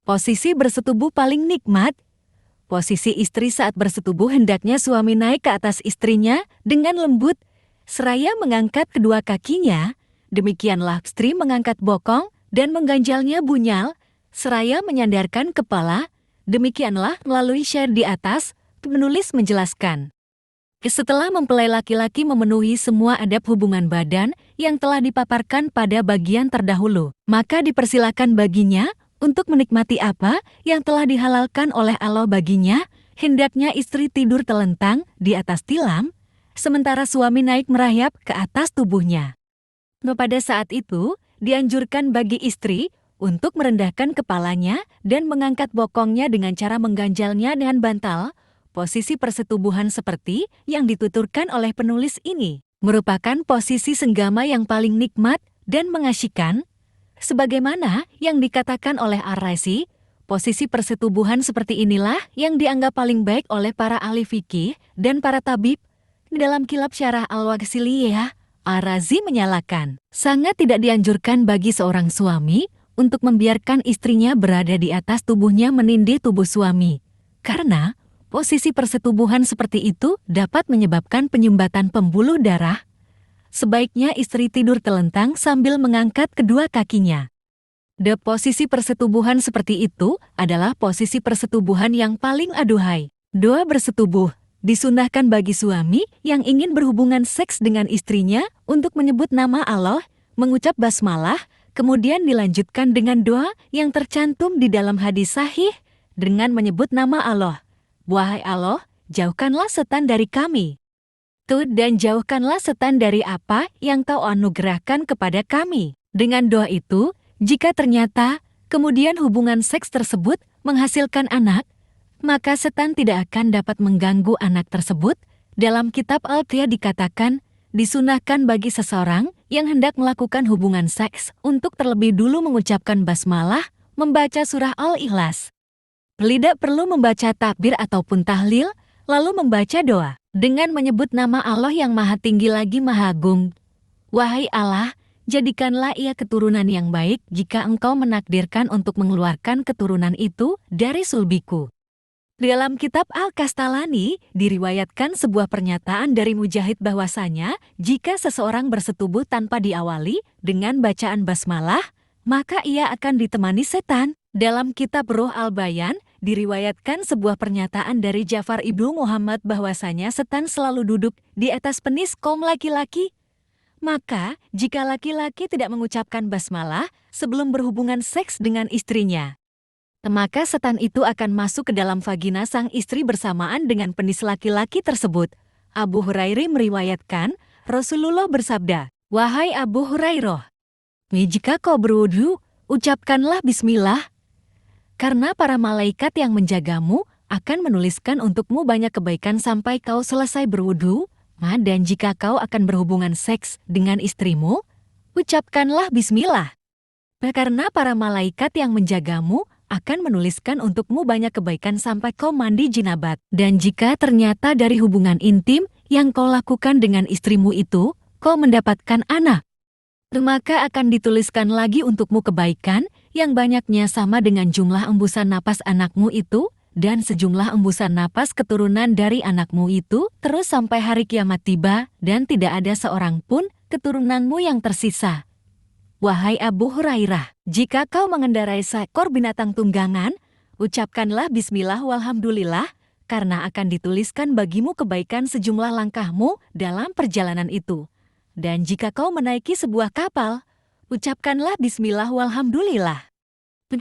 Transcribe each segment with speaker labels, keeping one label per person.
Speaker 1: Posisi bersetubuh paling nikmat. Posisi istri saat bersetubuh hendaknya suami naik ke atas istrinya dengan lembut, seraya mengangkat kedua kakinya. Demikianlah istri mengangkat bokong dan mengganjalnya bunyal, seraya menyandarkan kepala. Demikianlah melalui syair di atas, penulis menjelaskan. Setelah mempelai laki-laki memenuhi semua adab hubungan badan yang telah dipaparkan pada bagian terdahulu, maka dipersilakan baginya untuk menikmati apa yang telah dihalalkan oleh Allah baginya. Hendaknya istri tidur telentang di atas tilam, sementara suami naik merayap ke atas tubuhnya. Pada saat itu, dianjurkan bagi istri untuk merendahkan kepalanya dan mengangkat bokongnya dengan cara mengganjalnya dengan bantal. Posisi persetubuhan seperti yang dituturkan oleh penulis ini merupakan posisi senggama yang paling nikmat dan mengasyikkan. Sebagaimana yang dikatakan oleh Ar-Razi, posisi persetubuhan seperti inilah yang dianggap paling baik oleh para ahli fikih dan para tabib. Dalam Kilab Syarah Al-Waqsiliyah, Ar-Razi menyalakan, sangat tidak dianjurkan bagi seorang suami untuk membiarkan istrinya berada di atas tubuhnya menindih tubuh suami. Karena posisi persetubuhan seperti itu dapat menyebabkan penyumbatan pembuluh darah. Sebaiknya istri tidur telentang sambil mengangkat kedua kakinya. Posisi persetubuhan seperti itu adalah posisi persetubuhan yang paling aduhai. Doa bersetubuh disunahkan bagi suami yang ingin berhubungan seks dengan istrinya untuk menyebut nama Allah, mengucap basmalah, kemudian dilanjutkan dengan doa yang tercantum di dalam hadis sahih dengan menyebut nama Allah. Wahai Allah, jauhkanlah setan dari kami. Dan jauhkanlah setan dari apa yang Kau anugerahkan kepada kami. Dengan doa itu, jika ternyata kemudian hubungan seks tersebut menghasilkan anak, maka setan tidak akan dapat mengganggu anak tersebut. Dalam kitab Al-Qiyah dikatakan, disunahkan bagi seseorang yang hendak melakukan hubungan seks untuk terlebih dulu mengucapkan basmalah, membaca surah Al-Ikhlas. Tidak perlu membaca takbir ataupun tahlil, lalu membaca doa dengan menyebut nama Allah yang Maha Tinggi lagi Maha Agung. Wahai Allah, jadikanlah ia keturunan yang baik jika Engkau menakdirkan untuk mengeluarkan keturunan itu dari sulbiku. Dalam kitab Al-Kastalani, diriwayatkan sebuah pernyataan dari Mujahid bahwasanya jika seseorang bersetubuh tanpa diawali dengan bacaan basmalah, maka ia akan ditemani setan. Dalam kitab Ruh Al-Bayan, diriwayatkan sebuah pernyataan dari Ja'far ibnu Muhammad bahwasanya setan selalu duduk di atas penis kaum laki-laki. Maka, jika laki-laki tidak mengucapkan basmalah sebelum berhubungan seks dengan istrinya, maka setan itu akan masuk ke dalam vagina sang istri bersamaan dengan penis laki-laki tersebut. Abu Hurairah meriwayatkan, Rasulullah bersabda, "Wahai Abu Hurairah, jika kau berwudu, ucapkanlah bismillah. Karena para malaikat yang menjagamu akan menuliskan untukmu banyak kebaikan sampai kau selesai berwudu. Dan jika kau akan berhubungan seks dengan istrimu, ucapkanlah bismillah. Karena para malaikat yang menjagamu akan menuliskan untukmu banyak kebaikan sampai kau mandi jinabat. Dan jika ternyata dari hubungan intim yang kau lakukan dengan istrimu itu, kau mendapatkan anak, maka akan dituliskan lagi untukmu kebaikan yang banyaknya sama dengan jumlah embusan napas anakmu itu, dan sejumlah embusan napas keturunan dari anakmu itu, terus sampai hari kiamat tiba, dan tidak ada seorang pun keturunanmu yang tersisa. Wahai Abu Hurairah, jika kau mengendarai seekor binatang tunggangan, ucapkanlah bismillah walhamdulillah, karena akan dituliskan bagimu kebaikan sejumlah langkahmu dalam perjalanan itu. Dan jika kau menaiki sebuah kapal, ucapkanlah bismillah walhamdulillah,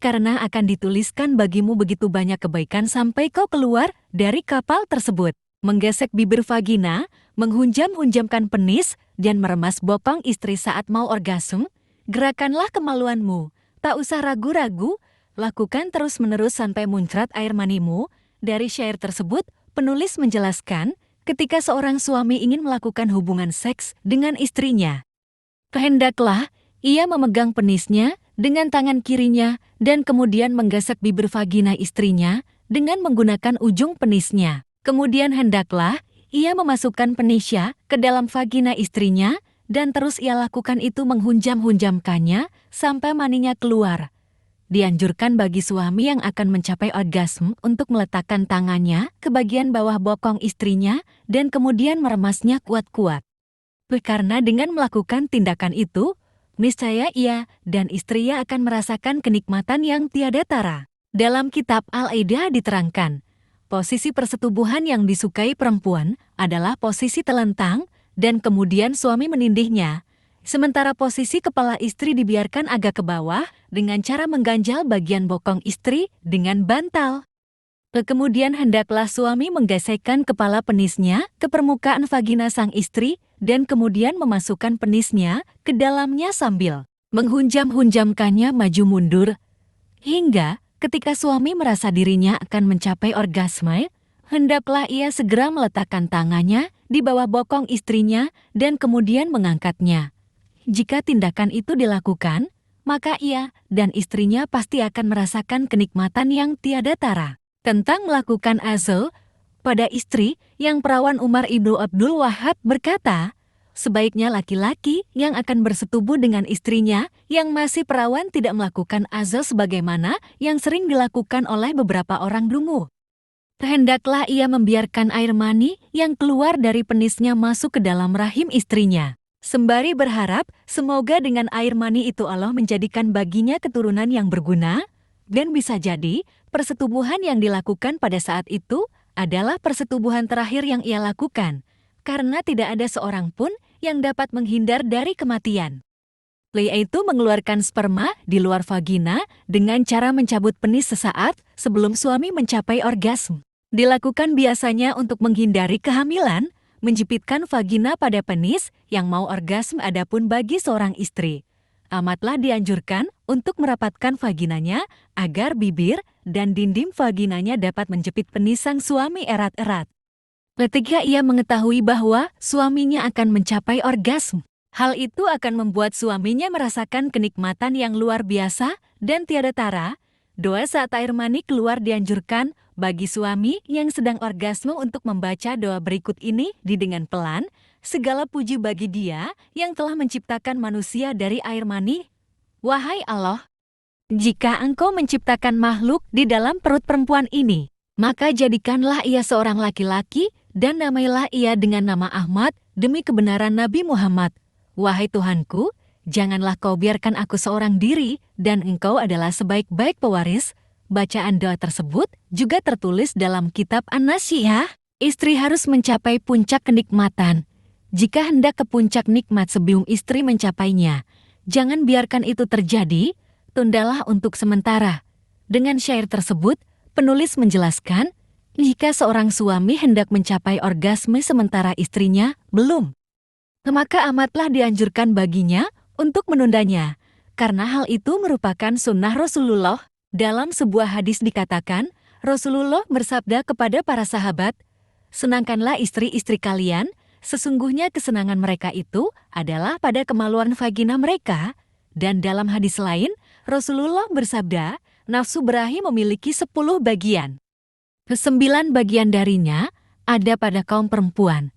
Speaker 1: karena akan dituliskan bagimu begitu banyak kebaikan sampai kau keluar dari kapal tersebut. Menggesek bibir vagina, menghunjam-hunjamkan penis, dan meremas bopong istri saat mau orgasme, gerakanlah kemaluanmu. Tak usah ragu-ragu, lakukan terus-menerus sampai muncrat air manimu. Dari syair tersebut, penulis menjelaskan, ketika seorang suami ingin melakukan hubungan seks dengan istrinya, hendaklah ia memegang penisnya dengan tangan kirinya dan kemudian menggesek bibir vagina istrinya dengan menggunakan ujung penisnya. Kemudian hendaklah ia memasukkan penisnya ke dalam vagina istrinya dan terus ia lakukan itu menghunjam-hunjamkannya sampai maninya keluar. Dianjurkan bagi suami yang akan mencapai orgasme untuk meletakkan tangannya ke bagian bawah bokong istrinya dan kemudian meremasnya kuat-kuat. Karena dengan melakukan tindakan itu, niscaya ia dan istrinya akan merasakan kenikmatan yang tiada tara. Dalam kitab Al-Aidah diterangkan, posisi persetubuhan yang disukai perempuan adalah posisi telentang dan kemudian suami menindihnya. Sementara posisi kepala istri dibiarkan agak ke bawah dengan cara mengganjal bagian bokong istri dengan bantal. Kemudian hendaklah suami menggesekkan kepala penisnya ke permukaan vagina sang istri dan kemudian memasukkan penisnya ke dalamnya sambil menghunjam-hunjamkannya maju mundur. Hingga ketika suami merasa dirinya akan mencapai orgasme, hendaklah ia segera meletakkan tangannya di bawah bokong istrinya dan kemudian mengangkatnya. Jika tindakan itu dilakukan, maka ia dan istrinya pasti akan merasakan kenikmatan yang tiada tara. Tentang melakukan azal pada istri, yang perawan Umar ibnu Abdul Wahab berkata, sebaiknya laki-laki yang akan bersetubuh dengan istrinya yang masih perawan tidak melakukan azal sebagaimana yang sering dilakukan oleh beberapa orang dungu. Hendaklah ia membiarkan air mani yang keluar dari penisnya masuk ke dalam rahim istrinya. Sembari berharap, semoga dengan air mani itu Allah menjadikan baginya keturunan yang berguna, dan bisa jadi, persetubuhan yang dilakukan pada saat itu adalah persetubuhan terakhir yang ia lakukan, karena tidak ada seorang pun yang dapat menghindar dari kematian. Yaitu mengeluarkan sperma di luar vagina dengan cara mencabut penis sesaat sebelum suami mencapai orgasme. Dilakukan biasanya untuk menghindari kehamilan, menjepitkan vagina pada penis yang mau orgasme. Adapun bagi seorang istri, amatlah dianjurkan untuk merapatkan vaginanya agar bibir dan dinding vaginanya dapat menjepit penis sang suami erat-erat. Ketika ia mengetahui bahwa suaminya akan mencapai orgasme, hal itu akan membuat suaminya merasakan kenikmatan yang luar biasa dan tiada tara. Doa saat air mani keluar dianjurkan bagi suami yang sedang orgasme untuk membaca doa berikut ini dengan pelan. Segala puji bagi Dia yang telah menciptakan manusia dari air mani. Wahai Allah, jika Engkau menciptakan makhluk di dalam perut perempuan ini, maka jadikanlah ia seorang laki-laki dan namailah ia dengan nama Ahmad demi kebenaran Nabi Muhammad. Wahai Tuhanku, janganlah Kau biarkan aku seorang diri dan Engkau adalah sebaik-baik pewaris. Bacaan doa tersebut juga tertulis dalam kitab An-Nasyiyah. Istri harus mencapai puncak kenikmatan. Jika hendak ke puncak nikmat sebelum istri mencapainya, jangan biarkan itu terjadi, tundalah untuk sementara. Dengan syair tersebut, penulis menjelaskan, jika seorang suami hendak mencapai orgasme sementara istrinya belum, maka amatlah dianjurkan baginya untuk menundanya, karena hal itu merupakan sunnah Rasulullah. Dalam sebuah hadis dikatakan, Rasulullah bersabda kepada para sahabat, senangkanlah istri-istri kalian, sesungguhnya kesenangan mereka itu adalah pada kemaluan vagina mereka. Dan dalam hadis lain, Rasulullah bersabda, nafsu berahi memiliki 10 bagian. 9 bagian darinya ada pada kaum perempuan.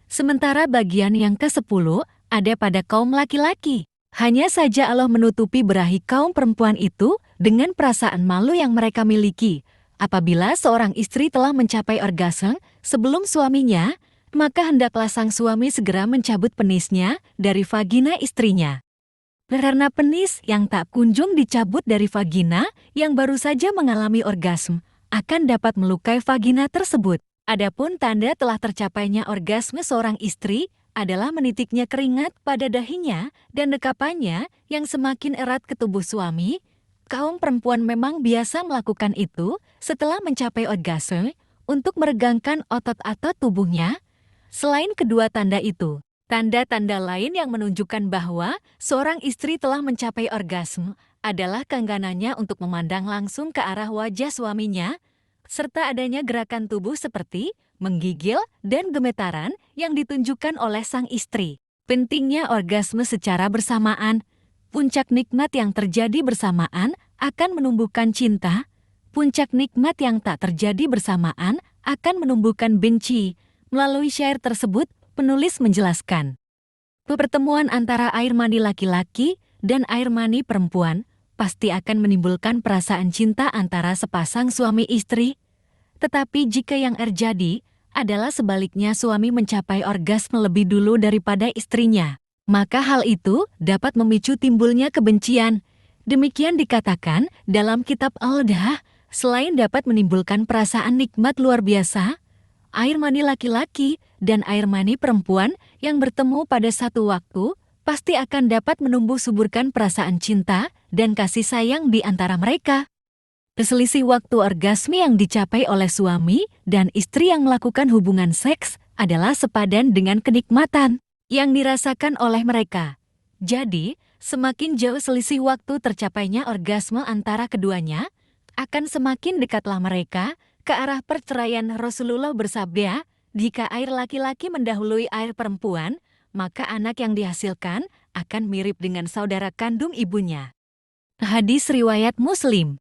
Speaker 1: Sementara bagian yang ke-10 ada pada kaum laki-laki. Hanya saja Allah menutupi berahi kaum perempuan itu dengan perasaan malu yang mereka miliki. Apabila seorang istri telah mencapai orgasme sebelum suaminya, maka hendaklah sang suami segera mencabut penisnya dari vagina istrinya. Karena penis yang tak kunjung dicabut dari vagina yang baru saja mengalami orgasme akan dapat melukai vagina tersebut. Adapun tanda telah tercapainya orgasme seorang istri adalah menitiknya keringat pada dahinya dan dekapannya yang semakin erat ke tubuh suami. Kaum perempuan memang biasa melakukan itu setelah mencapai orgasme untuk meregangkan otot-otot tubuhnya. Selain kedua tanda itu, tanda-tanda lain yang menunjukkan bahwa seorang istri telah mencapai orgasme adalah keengganannya untuk memandang langsung ke arah wajah suaminya, serta adanya gerakan tubuh seperti menggigil dan gemetaran yang ditunjukkan oleh sang istri. Pentingnya orgasme secara bersamaan. Puncak nikmat yang terjadi bersamaan akan menumbuhkan cinta. Puncak nikmat yang tak terjadi bersamaan akan menumbuhkan benci. Melalui syair tersebut, penulis menjelaskan, pertemuan antara air mani laki-laki dan air mani perempuan pasti akan menimbulkan perasaan cinta antara sepasang suami istri. Tetapi jika yang terjadi adalah sebaliknya, suami mencapai orgasme lebih dulu daripada istrinya, maka hal itu dapat memicu timbulnya kebencian. Demikian dikatakan dalam kitab Al-Dah. Selain dapat menimbulkan perasaan nikmat luar biasa, air mani laki-laki dan air mani perempuan yang bertemu pada satu waktu pasti akan dapat menumbuh suburkan perasaan cinta dan kasih sayang di antara mereka. Selisih waktu orgasme yang dicapai oleh suami dan istri yang melakukan hubungan seks adalah sepadan dengan kenikmatan yang dirasakan oleh mereka. Jadi, semakin jauh selisih waktu tercapainya orgasme antara keduanya, akan semakin dekatlah mereka ke arah perceraian. Rasulullah bersabda, jika air laki-laki mendahului air perempuan, maka anak yang dihasilkan akan mirip dengan saudara kandung ibunya. Hadis riwayat Muslim.